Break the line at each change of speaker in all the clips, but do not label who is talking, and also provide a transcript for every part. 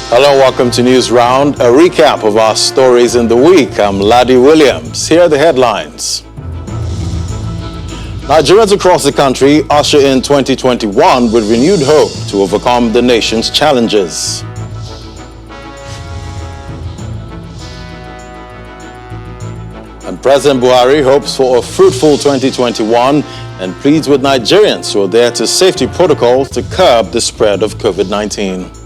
Hello, welcome to News Round, a recap of our stories in the week. I'm Laddie Williams. Here are the headlines. Nigerians across the country usher in 2021 with renewed hope to overcome the nation's challenges. And President Buhari hopes for a fruitful 2021 and pleads with Nigerians to adhere to safety protocols to curb the spread of COVID-19.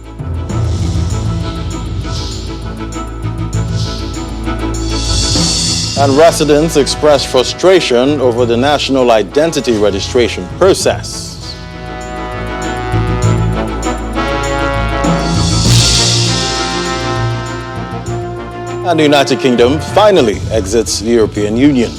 And residents expressed frustration over the national identity registration process. And the United Kingdom finally exits the European Union.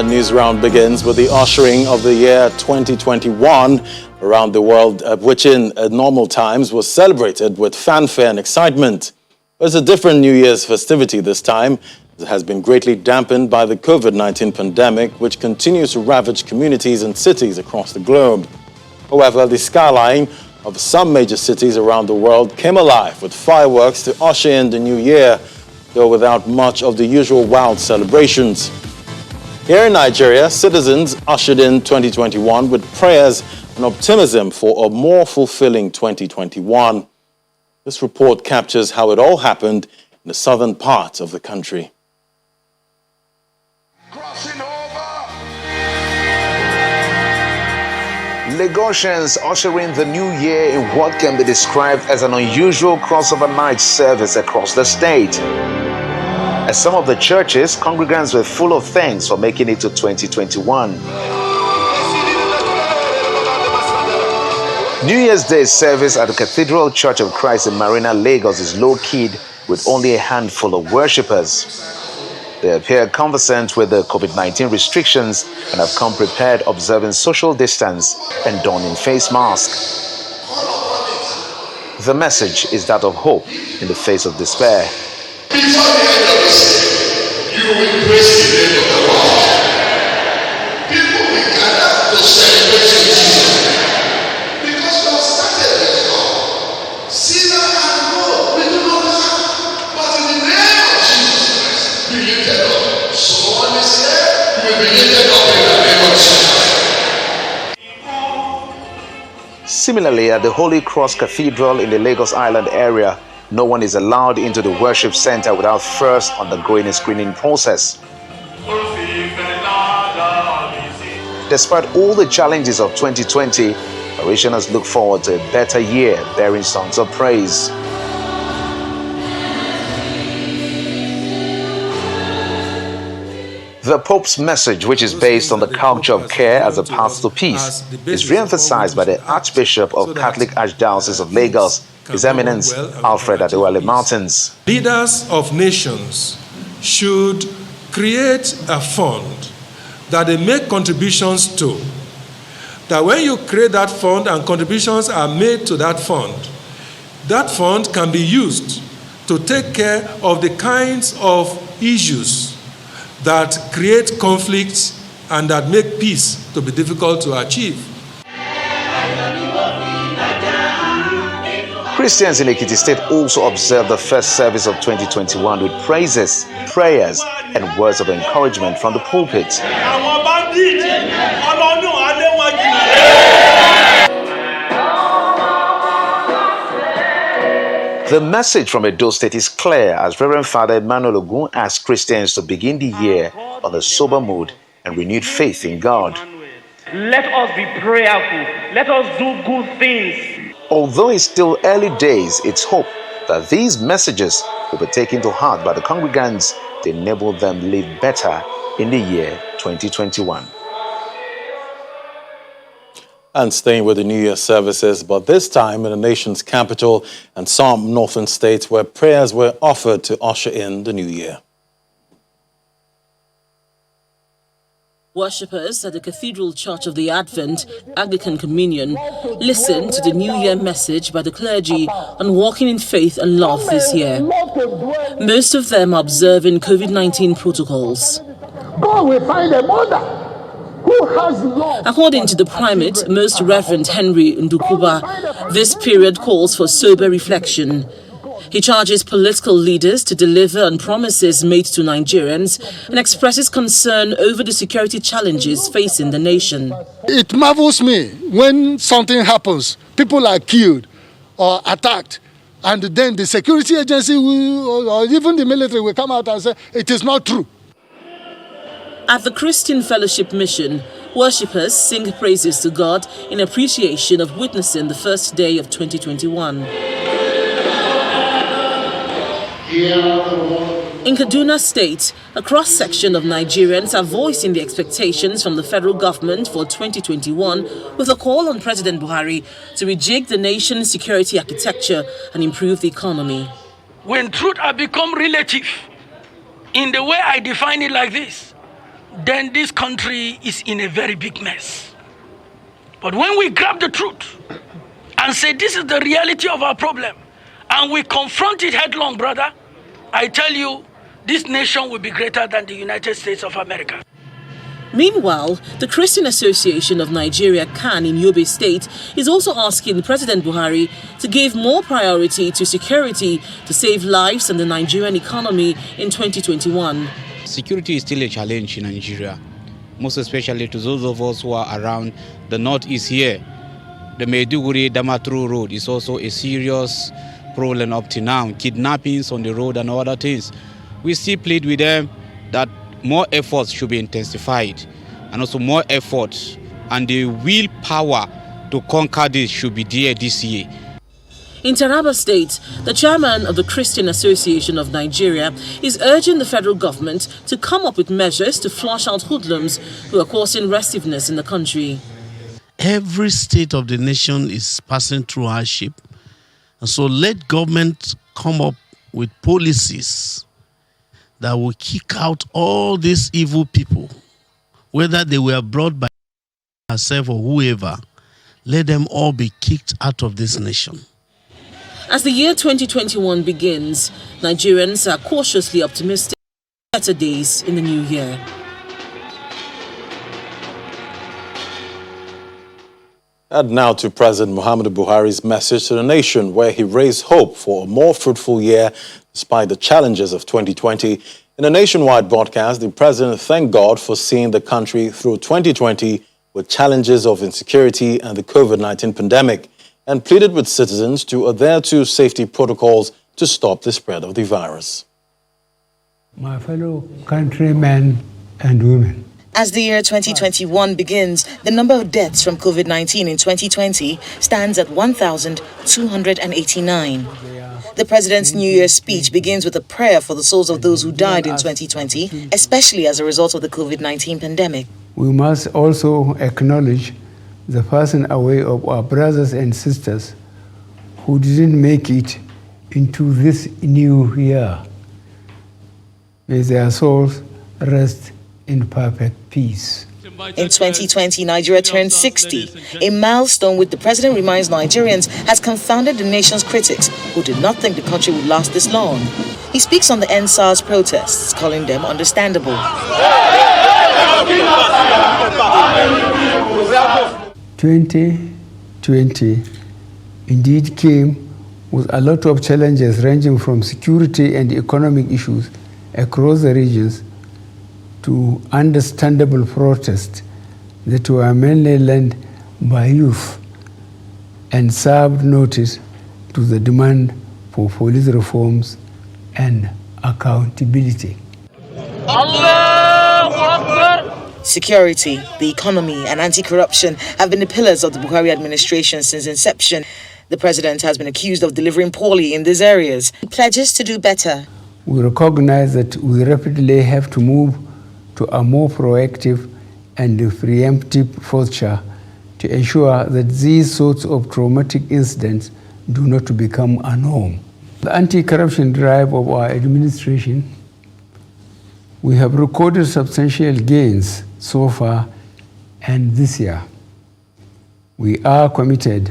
News Round begins with the ushering of the year 2021 around the world, which in normal times was celebrated with fanfare and excitement. It's a different New Year's festivity this time. It has been greatly dampened by the COVID-19 pandemic, which continues to ravage communities and cities across the globe. However, the skyline of some major cities around the world came alive with fireworks to usher in the new year, though without much of the usual wild celebrations. Here in Nigeria, citizens ushered in 2021 with prayers and optimism for a more fulfilling 2021. This report captures how it all happened in the southern part of the country.
Crossing over. Lagosians ushering the new year in what can be described as an unusual crossover night service across the state. At some of the churches, congregants were full of thanks for making it to 2021. New Year's Day service at the Cathedral Church of Christ in Marina, Lagos is low-keyed with only a handful of worshippers. They appear conversant with the COVID-19 restrictions and have come prepared, observing social distance and donning face masks. The message is that of hope in the face of despair.
Before the end of this year, you will praise the name of the Lord. People will gather to celebrate in Jesus' name. Because you have started with God. Sinner and God, we do not have. But in the name of Jesus Christ, be lifted up. Someone is here, you will be lifted up in the name of Jesus.
Similarly, at the Holy Cross Cathedral in the Lagos Island area, no one is allowed into the worship center without first undergoing a screening process. Despite all the challenges of 2020, parishioners look forward to a better year, bearing songs of praise. The Pope's message, which is based on the culture of care as a path to peace, is re-emphasized by the Archbishop of Catholic Archdiocese of Lagos, His Eminence Alfred Adewale Martins.
Leaders of nations should create a fund that they make contributions to. That when you create that fund and contributions are made to that fund can be used to take care of the kinds of issues that create conflicts and that make peace to be difficult to achieve.
Christians in Ekiti State also observed the first service of 2021 with praises, prayers, and words of encouragement from the pulpit. The message from Edo State is clear as Reverend Father Emmanuel Ogun asked Christians to begin the year on a sober mood and renewed faith in God.
Let us be prayerful. Let us do good things.
Although it's still early days, it's hope that these messages will be taken to heart by the congregants to enable them live better in the year 2021.
And staying with the New Year services, but this time in the nation's capital and some northern states where prayers were offered to usher in the new year.
Worshippers at the Cathedral Church of the Advent Anglican Communion listened to the New Year message by the clergy on walking in faith and love this year. Most of them are observing COVID-19 protocols.
God will find a mother who has love.
According to the primate, Most Reverend Henry Ndukuba, this period calls for sober reflection. He charges political leaders to deliver on promises made to Nigerians and expresses concern over the security challenges facing the nation.
It marvels me when something happens, people are killed or attacked, and then the security agency or even the military will come out and say it is not true.
At the Christian Fellowship Mission, worshippers sing praises to God in appreciation of witnessing the first day of 2021. In Kaduna State, a cross-section of Nigerians are voicing the expectations from the federal government for 2021 with a call on President Buhari to rejig the nation's security architecture and improve the economy.
When truth has become relative, in the way I define it like this, then this country is in a very big mess. But when we grab the truth and say this is the reality of our problem, and we confront it headlong, brother, I tell you, this nation will be greater than the United States of America.
Meanwhile, the Christian Association of Nigeria, CAN, in Yobe State is also asking President Buhari to give more priority to security to save lives and the Nigerian economy in 2021.
Security is still a challenge in Nigeria, most especially to those of us who are around the northeast here. The Maiduguri-Damaturu road is also a serious problem up to now. Kidnappings on the road and other things. We still plead with them that more efforts should be intensified, and also more efforts and the willpower to conquer this should be there this year.
In Taraba State, the chairman of the Christian Association of Nigeria is urging the federal government to come up with measures to flush out hoodlums who are causing restiveness in the country.
Every state of the nation is passing through hardship. And so let government come up with policies that will kick out all these evil people, whether they were brought by herself or whoever. Let them all be kicked out of this nation.
As the year 2021 begins, Nigerians are cautiously optimistic for better days in the new year.
And now to President Muhammadu Buhari's message to the nation, where he raised hope for a more fruitful year despite the challenges of 2020. In a nationwide broadcast, the president thanked God for seeing the country through 2020 with challenges of insecurity and the COVID-19 pandemic, and pleaded with citizens to adhere to safety protocols to stop the spread of the virus.
My fellow countrymen and women,
as the year 2021 begins, the number of deaths from COVID-19 in 2020 stands at 1,289. The president's New Year's speech begins with a prayer for the souls of those who died in 2020, especially as a result of the COVID-19 pandemic.
We must also acknowledge the passing away of our brothers and sisters who didn't make it into this new year. May their souls rest in perfect peace.
In 2020, Nigeria turned 60, a milestone which the president reminds Nigerians has confounded the nation's critics who did not think the country would last this long. He speaks on the NSAS protests, calling them understandable.
2020 indeed came with a lot of challenges ranging from security and economic issues across the regions to understandable protests that were mainly led by youth and served notice to the demand for police reforms and accountability.
Security, the economy, and anti-corruption have been the pillars of the Buhari administration since inception. The president has been accused of delivering poorly in these areas. He pledges to do better.
We recognize that we rapidly have to move to a more proactive and preemptive posture to ensure that these sorts of traumatic incidents do not become a norm. The anti-corruption drive of our administration, we have recorded substantial gains so far and this year. We are committed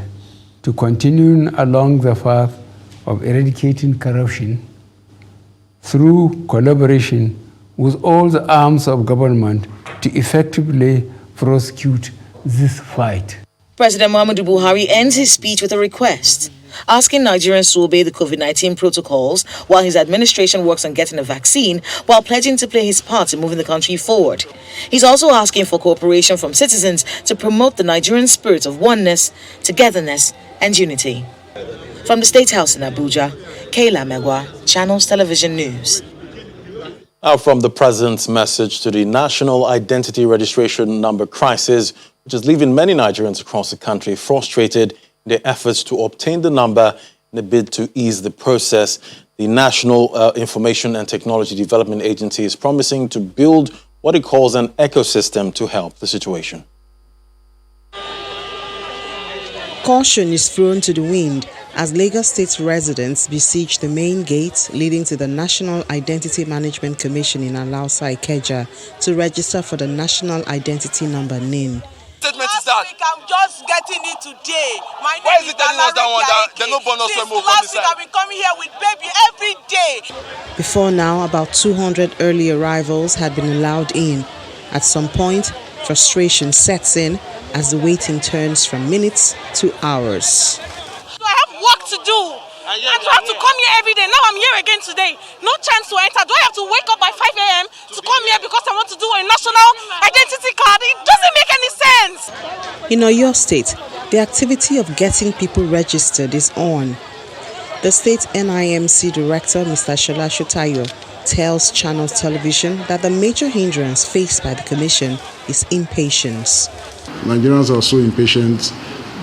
to continuing along the path of eradicating corruption through collaboration with all the arms of government to effectively prosecute this fight.
President Muhammadu Buhari ends his speech with a request, asking Nigerians to obey the COVID-19 protocols while his administration works on getting a vaccine, while pledging to play his part in moving the country forward. He's also asking for cooperation from citizens to promote the Nigerian spirit of oneness, togetherness, and unity. From the State House in Abuja, Kayla Megwa, Channels Television News.
From the President's message to the National Identity Registration Number crisis, which is leaving many Nigerians across the country frustrated in their efforts to obtain the number in a bid to ease the process. The National Information and Technology Development Agency is promising to build what it calls an ecosystem to help the situation.
Caution is thrown to the wind as Lagos State residents besiege the main gate leading to the National Identity Management Commission in Alausa, Ikeja to register for the National Identity Number NIN.
Statement is that I'm just getting it today. My name is telling us that one that no bonus will move from this side. I've been coming here with baby every day.
Before now, about 200 early arrivals had been allowed in. At some point, frustration sets in as the waiting turns from minutes to hours.
I have work to do. And I have to come here every day. Now I'm here again today. No chance to enter. Do I have to wake up by 5 a.m. to come here because I want to do a national identity card? It doesn't make any sense.
In Oyo State, the activity of getting people registered is on. The state NIMC director, Mr. Shola Shotayo, tells Channels Television that the major hindrance faced by the commission is impatience.
Nigerians are so impatient.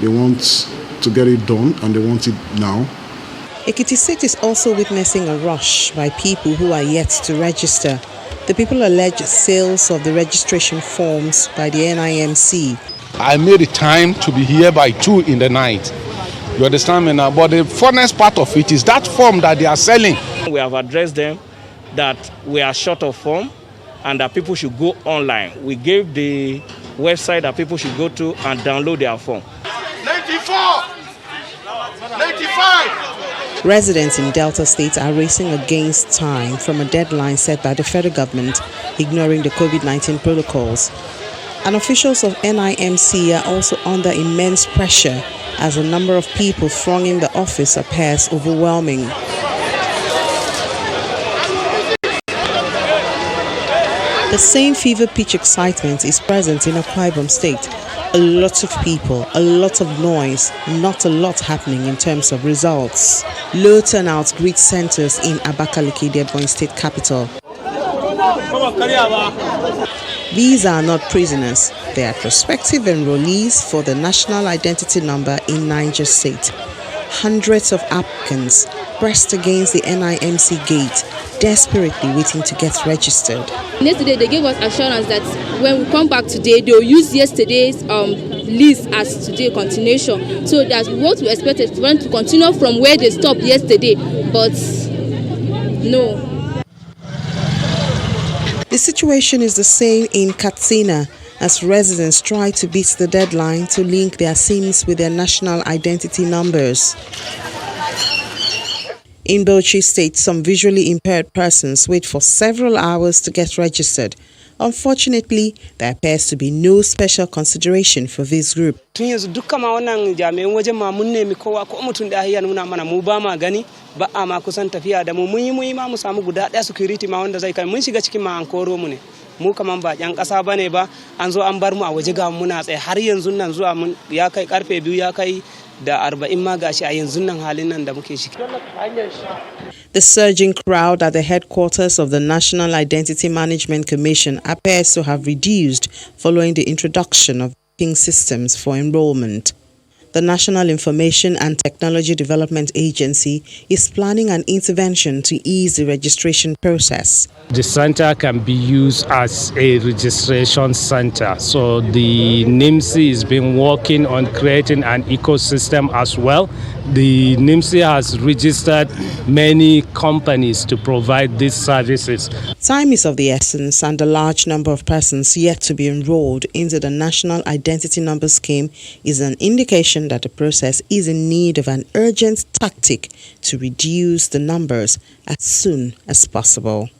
They want to get it done and they want it now.
Ekiti State is also witnessing a rush by people who are yet to register. The people allege sales of the registration forms by the NIMC.
I made the time to be here by 2 in the night. You understand me now? But the funnest part of it is that form that they are selling.
We have addressed them that we are short of form and that people should go online. We gave the website that people should go to and download their form.
94! 95!
Residents in Delta State are racing against time from a deadline set by the federal government, ignoring the COVID-19 protocols. And officials of NIMC are also under immense pressure as the number of people thronging the office appears overwhelming. The same fever pitch excitement is present in Akwa Ibom State. A lot of people, a lot of noise, not a lot happening in terms of results. Low turnout greet centers in Abakaliki, the Ebonyi State capital. These are not prisoners. They are prospective enrollees for the national identity number in Niger State. Hundreds of applicants pressed against the NIMC gate, desperately waiting to get registered.
Yesterday, they gave us assurance that when we come back today, they will use yesterday's list as today continuation. So that's what we expected to continue from where they stopped yesterday, but no.
The situation is the same in Katsina as residents try to beat the deadline to link their SIMs with their national identity numbers. In Bauchi State, some visually impaired persons wait for several hours to get registered. Unfortunately, there appears to be no special consideration for this group.
Mu kaman ba yan kasa bane ba an zo an bar mu a waje ga muna tsaye har yanzu nan zuwa mun ya kai karfe 2 ya kai da 40 ma gashi a yanzu nan halin nan da muke ciki.
The surging crowd at the headquarters of the National Identity Management Commission appears to have reduced following the introduction of banking systems for enrollment. The National Information and Technology Development Agency is planning an intervention to ease the registration process.
The center can be used as a registration center. So the NIMC has been working on creating an ecosystem as well. The NIMC has registered many companies to provide these services.
Time is of the essence, and the large number of persons yet to be enrolled into the National Identity Number Scheme is an indication that the process is in need of an urgent tactic to reduce the numbers as soon as possible.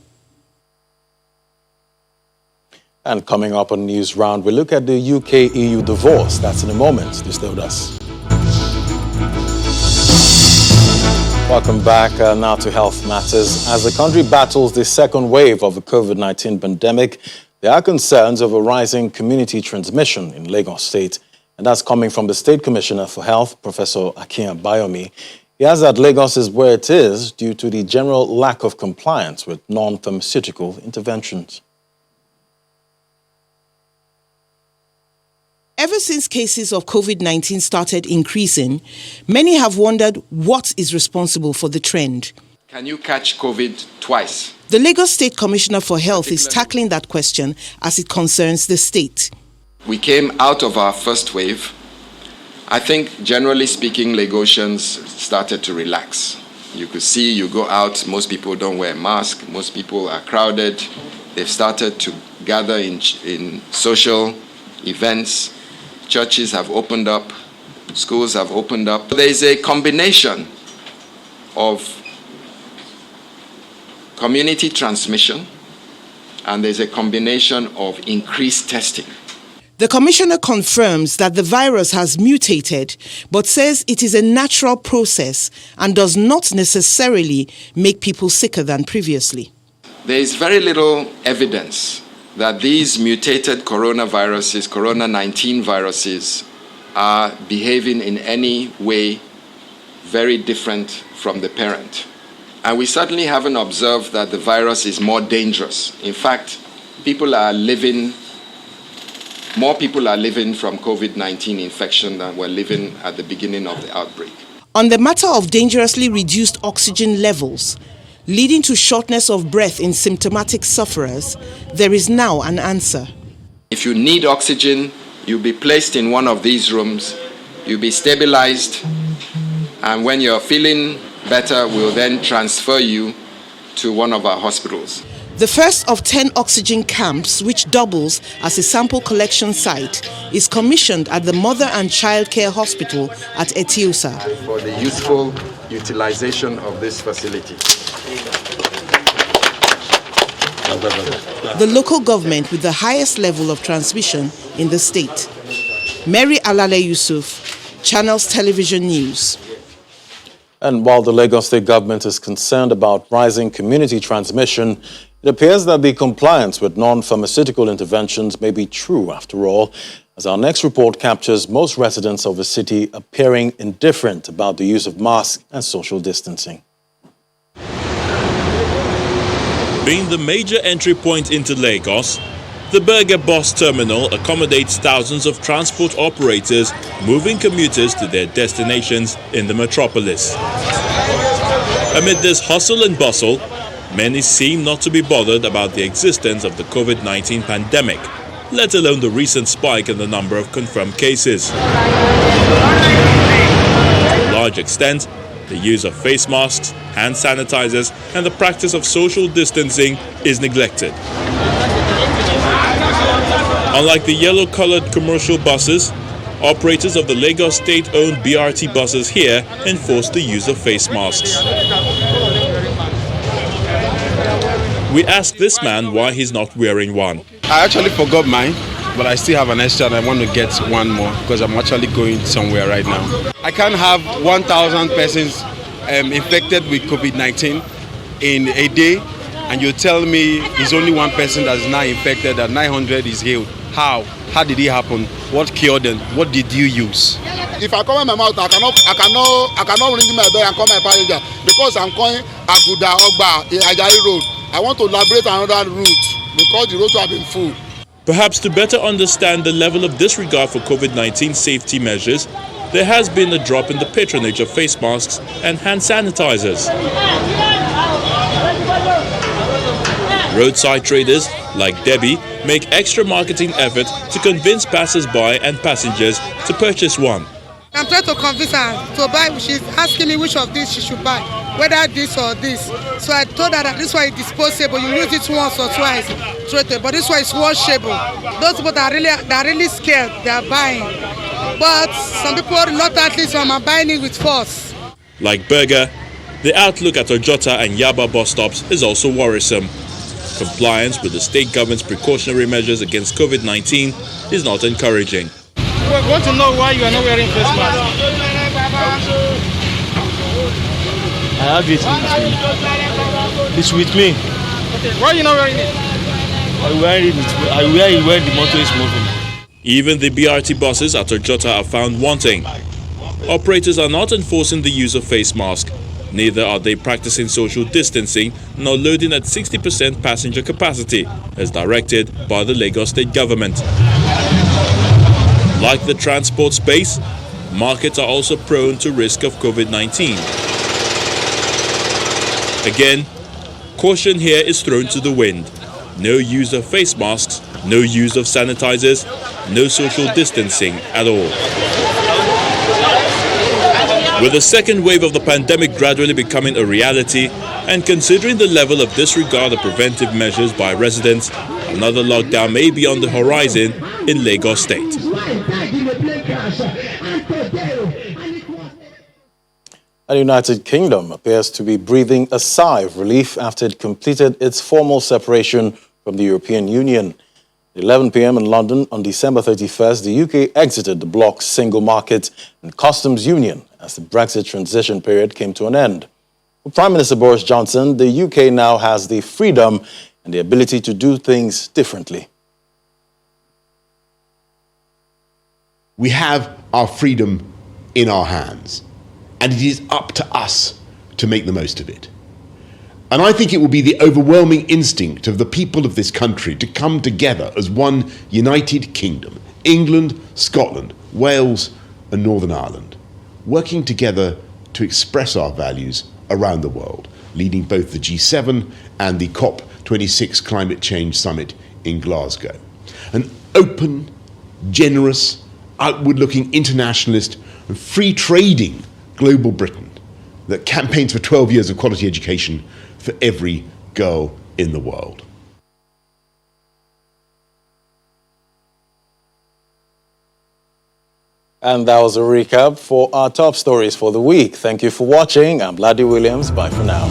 And coming up on News Round, we look at the UK-EU divorce. That's in a moment. Stay with us. Welcome back now to Health Matters. As the country battles the second wave of the COVID-19 pandemic, there are concerns over rising community transmission in Lagos State. And that's coming from the State Commissioner for Health, Professor Akin Abayomi. He adds that Lagos is where it is due to the general lack of compliance with non-pharmaceutical interventions.
Ever since cases of COVID-19 started increasing, many have wondered what is responsible for the trend.
Can you catch COVID twice?
The Lagos State Commissioner for Health is tackling that question as it concerns the state.
We came out of our first wave. I think, generally speaking, Lagosians started to relax. You could see, you go out, most people don't wear masks, most people are crowded. They've started to gather in social events. Churches have opened up, schools have opened up. There is a combination of community transmission and there's a combination of increased testing.
The Commissioner confirms that the virus has mutated, but says it is a natural process and does not necessarily make people sicker than previously.
There is very little evidence that these mutated coronaviruses, Corona-19 viruses, are behaving in any way very different from the parent. And we certainly haven't observed that the virus is more dangerous. In fact, more people are living from COVID-19 infection than were living at the beginning of the outbreak.
On the matter of dangerously reduced oxygen levels, leading to shortness of breath in symptomatic sufferers, there is now an answer.
If you need oxygen, you'll be placed in one of these rooms, you'll be stabilized, and when you're feeling better, we'll then transfer you to one of our hospitals.
The first of 10 oxygen camps, which doubles as a sample collection site, is commissioned at the Mother and Child Care Hospital at Etiosa.
For the useful utilization of this facility.
The local government with the highest level of transmission in the state. Mary Alale Yusuf, Channels Television News.
And while the Lagos State government is concerned about rising community transmission, it appears that the compliance with non-pharmaceutical interventions may be true after all, as our next report captures most residents of the city appearing indifferent about the use of masks and social distancing.
Being the major entry point into Lagos, the Berger Bus Terminal accommodates thousands of transport operators moving commuters to their destinations in the metropolis. Amid this hustle and bustle, many seem not to be bothered about the existence of the COVID-19 pandemic, let alone the recent spike in the number of confirmed cases. To a large extent, the use of face masks, hand sanitizers, and the practice of social distancing is neglected. Unlike the yellow-colored commercial buses, operators of the Lagos State-owned BRT buses here enforce the use of face masks. We asked this man why he's not wearing one.
I actually forgot mine, but I still have an extra and I want to get one more because I'm actually going somewhere right now. I can't have 1,000 persons infected with COVID-19 in a day, and you tell me it's only one person that's now infected and 900 is healed. How? How did it happen? What cured them? What did you use?
If I cover my mouth, I cannot ring my bell and call my passenger because I'm calling Aguda Ogba Ajayi Road. I want to elaborate another route because the roads have been full.
Perhaps to better understand the level of disregard for COVID-19 safety measures, there has been a drop in the patronage of face masks and hand sanitizers. Roadside traders like Debbie make extra marketing effort to convince passers-by and passengers to purchase one.
I'm trying to convince her to buy. She's asking me which of these she should buy, whether this or this. So I told her that this one is disposable. You use it once or twice, but this one is washable. Those people that are really scared, they are buying. But some people are not, at least some are buying it with force.
Like Berger, the outlook at Ojota and Yaba bus stops is also worrisome. Compliance with the state government's precautionary measures against COVID-19 is not encouraging.
We want to know why you are not wearing face mask.
I have it with me. It's with me.
Okay. Why are you not wearing it?
I wear it when the motor is moving.
Even the BRT buses at Ojota are found wanting. Operators are not enforcing the use of face masks. Neither are they practicing social distancing nor loading at 60% passenger capacity, as directed by the Lagos state government. Like the transport space, markets are also prone to risk of COVID-19. Again, caution here is thrown to the wind. No use of face masks, no use of sanitizers, no social distancing at all. With the second wave of the pandemic gradually becoming a reality, and considering the level of disregard of preventive measures by residents, another lockdown may be on the horizon in Lagos State.
The United Kingdom appears to be breathing a sigh of relief after it completed its formal separation from the European Union. At 11 p.m. in London on December 31st, the UK exited the bloc's single market and customs union as the Brexit transition period came to an end. For Prime Minister Boris Johnson, the UK now has the freedom and the ability to do things differently.
We have our freedom in our hands, and it is up to us to make the most of it. And I think it will be the overwhelming instinct of the people of this country to come together as one united kingdom, England, Scotland, Wales and Northern Ireland, working together to express our values around the world, leading both the G7 and the COP26 Climate Change Summit in Glasgow. An open, generous, outward-looking internationalist and free-trading global Britain that campaigns for 12 years of quality education for every girl in the world.
And that was a recap for our top stories for the week. Thank you for watching. I'm Ladi Williams. Bye for now.